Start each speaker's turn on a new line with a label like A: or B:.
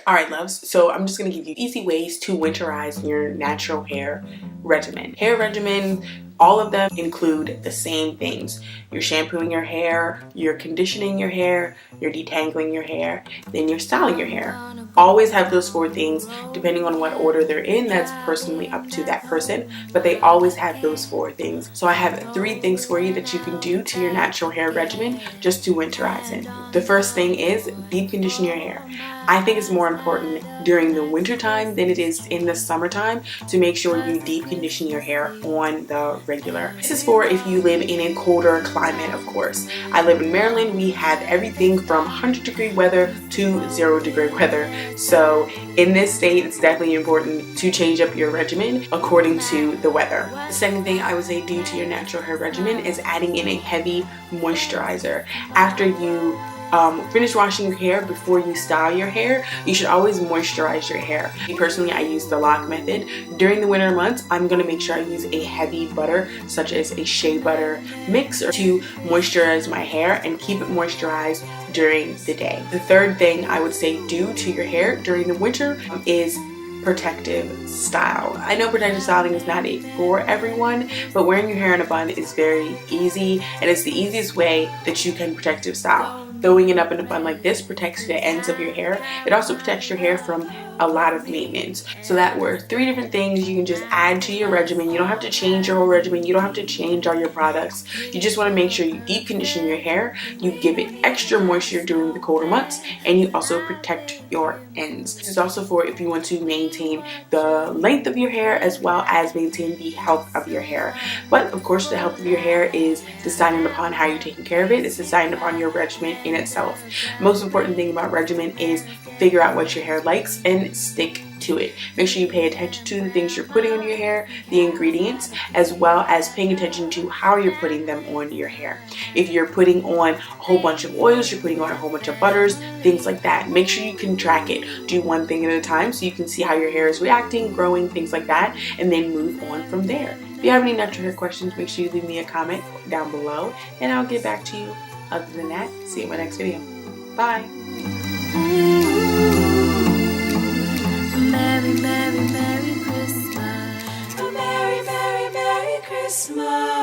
A: Alright loves, so I'm just going to give you easy ways to winterize your natural hair regimen. Hair regimen, all of them include the same things. You're shampooing your hair, you're conditioning your hair, you're detangling your hair, then you're styling your hair. Always have those 4 things, depending on what order they're in. That's personally up to that person, but they always have those 4 things. So I have 3 things for you that you can do to your natural hair regimen just to winterize it. The first thing is deep condition your hair. I think it's more important during the winter time than it is in the summertime to make sure you deep condition your hair on the regular. This is for if you live in a colder climate, of course. I live in Maryland. We have everything from 100-degree weather to 0-degree weather. So in this state, it's definitely important to change up your regimen according to the weather. The second thing I would say do to your natural hair regimen is adding in a heavy moisturizer. After you finish washing your hair, before you style your hair, you should always moisturize your hair. Me personally, I use the lock method. During the winter months, I'm going to make sure I use a heavy butter such as a shea butter mix to moisturize my hair and keep it moisturized during the day. The third thing I would say do to your hair during the winter is protective style. I know protective styling is not for everyone, but wearing your hair in a bun is very easy, and it's the easiest way that you can protective style. Throwing it up in a bun like this protects the ends of your hair. It also protects your hair from a lot of maintenance. So that were 3 different things you can just add to your regimen. You don't have to change your whole regimen. You don't have to change all your products. You just want to make sure you deep condition your hair, you give it extra moisture during the colder months, and you also protect your ends. This is also for if you want to maintain the length of your hair as well as maintain the health of your hair. But of course, the health of your hair is decided upon how you're taking care of it. It's decided upon your regimen in itself. Most important thing about regimen is figure out what your hair likes and stick to it. Make sure you pay attention to the things you're putting on your hair, the ingredients, as well as paying attention to how you're putting them on your hair. If you're putting on a whole bunch of oils, you're putting on a whole bunch of butters, things like that. Make sure you can track it. Do one thing at a time so you can see how your hair is reacting, growing, things like that, and then move on from there. If you have any natural hair questions, make sure you leave me a comment down below and I'll get back to you. Other than that, see you in my next video. Bye.
B: Merry, Merry, Merry Christmas. A Merry, Merry, Merry Christmas.